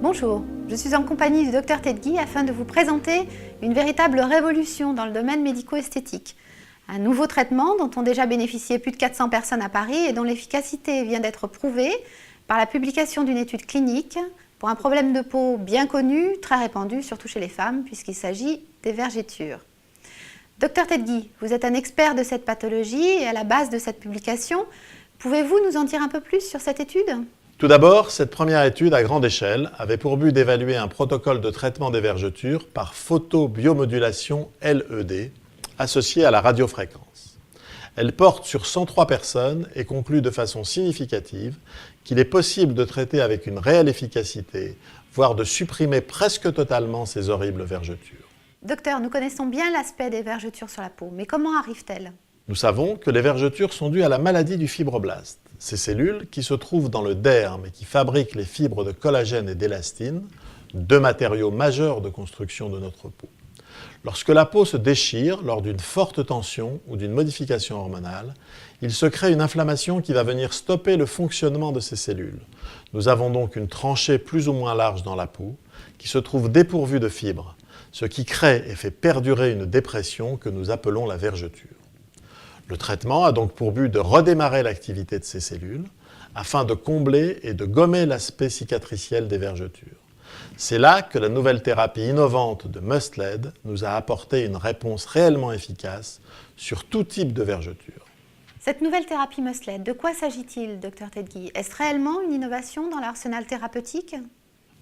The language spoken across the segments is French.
Bonjour, je suis en compagnie du Dr Ted Guy afin de vous présenter une véritable révolution dans le domaine médico-esthétique. Un nouveau traitement dont ont déjà bénéficié plus de 400 personnes à Paris et dont l'efficacité vient d'être prouvée par la publication d'une étude clinique pour un problème de peau bien connu, très répandu, surtout chez les femmes, puisqu'il s'agit des vergetures. Dr Ted Guy, vous êtes un expert de cette pathologie et à la base de cette publication. Pouvez-vous nous en dire un peu plus sur cette étude ? Tout d'abord, cette première étude à grande échelle avait pour but d'évaluer un protocole de traitement des vergetures par photobiomodulation LED associé à la radiofréquence. Elle porte sur 103 personnes et conclut de façon significative qu'il est possible de traiter avec une réelle efficacité, voire de supprimer presque totalement ces horribles vergetures. Docteur, nous connaissons bien l'aspect des vergetures sur la peau, mais comment arrivent-elles ? Nous savons que les vergetures sont dues à la maladie du fibroblaste. Ces cellules qui se trouvent dans le derme et qui fabriquent les fibres de collagène et d'élastine, deux matériaux majeurs de construction de notre peau. Lorsque la peau se déchire lors d'une forte tension ou d'une modification hormonale, il se crée une inflammation qui va venir stopper le fonctionnement de ces cellules. Nous avons donc une tranchée plus ou moins large dans la peau qui se trouve dépourvue de fibres, ce qui crée et fait perdurer une dépression que nous appelons la vergeture. Le traitement a donc pour but de redémarrer l'activité de ces cellules afin de combler et de gommer l'aspect cicatriciel des vergetures. C'est là que la nouvelle thérapie innovante de Must-LED nous a apporté une réponse réellement efficace sur tout type de vergeture. Cette nouvelle thérapie Must-LED, de quoi s'agit-il, Dr Ted Guy ? Est-ce réellement une innovation dans l'arsenal thérapeutique ?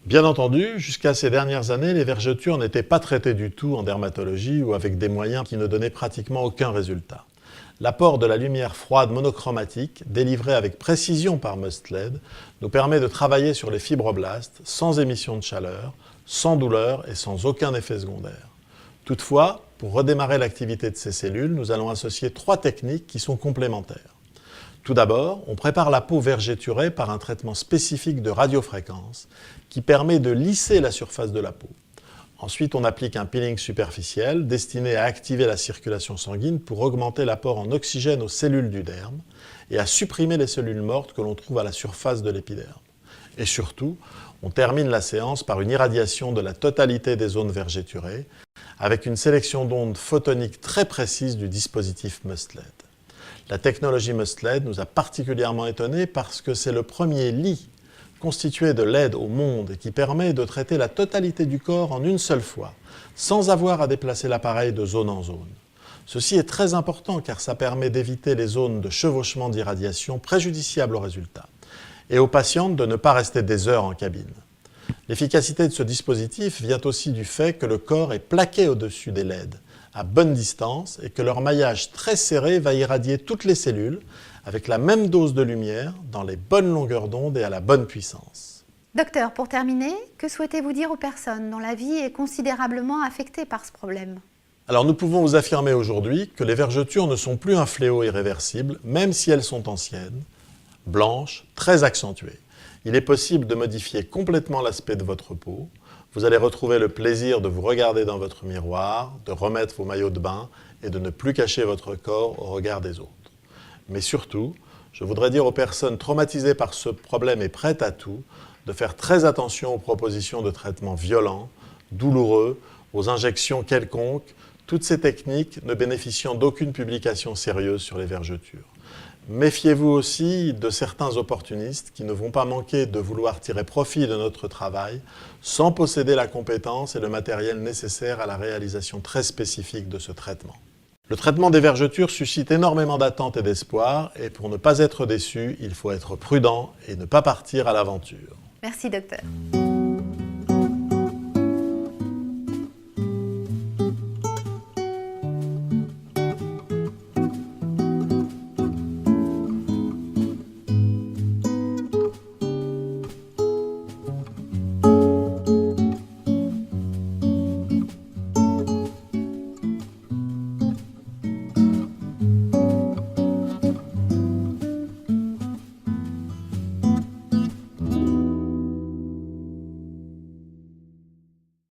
Bien entendu, jusqu'à ces dernières années, les vergetures n'étaient pas traitées du tout en dermatologie ou avec des moyens qui ne donnaient pratiquement aucun résultat. L'apport de la lumière froide monochromatique, délivrée avec précision par Must-LED, nous permet de travailler sur les fibroblastes sans émission de chaleur, sans douleur et sans aucun effet secondaire. Toutefois, pour redémarrer l'activité de ces cellules, nous allons associer 3 techniques qui sont complémentaires. Tout d'abord, on prépare la peau vergeturée par un traitement spécifique de radiofréquence qui permet de lisser la surface de la peau. Ensuite, on applique un peeling superficiel destiné à activer la circulation sanguine pour augmenter l'apport en oxygène aux cellules du derme et à supprimer les cellules mortes que l'on trouve à la surface de l'épiderme. Et surtout, on termine la séance par une irradiation de la totalité des zones vergeturées avec une sélection d'ondes photoniques très précise du dispositif Must-LED. La technologie Must-LED nous a particulièrement étonnés parce que c'est le premier lit constitué de LED au monde et qui permet de traiter la totalité du corps en une seule fois, sans avoir à déplacer l'appareil de zone en zone. Ceci est très important car ça permet d'éviter les zones de chevauchement d'irradiation préjudiciables au résultat et aux patientes de ne pas rester des heures en cabine. L'efficacité de ce dispositif vient aussi du fait que le corps est plaqué au-dessus des LED à bonne distance et que leur maillage très serré va irradier toutes les cellules avec la même dose de lumière, dans les bonnes longueurs d'onde et à la bonne puissance. Docteur, pour terminer, que souhaitez-vous dire aux personnes dont la vie est considérablement affectée par ce problème ? Alors nous pouvons vous affirmer aujourd'hui que les vergetures ne sont plus un fléau irréversible, même si elles sont anciennes, blanches, très accentuées. Il est possible de modifier complètement l'aspect de votre peau. Vous allez retrouver le plaisir de vous regarder dans votre miroir, de remettre vos maillots de bain et de ne plus cacher votre corps au regard des autres. Mais surtout, je voudrais dire aux personnes traumatisées par ce problème et prêtes à tout, de faire très attention aux propositions de traitements violents, douloureux, aux injections quelconques, toutes ces techniques ne bénéficiant d'aucune publication sérieuse sur les vergetures. Méfiez-vous aussi de certains opportunistes qui ne vont pas manquer de vouloir tirer profit de notre travail sans posséder la compétence et le matériel nécessaire à la réalisation très spécifique de ce traitement. Le traitement des vergetures suscite énormément d'attentes et d'espoir et pour ne pas être déçu, il faut être prudent et ne pas partir à l'aventure. Merci docteur.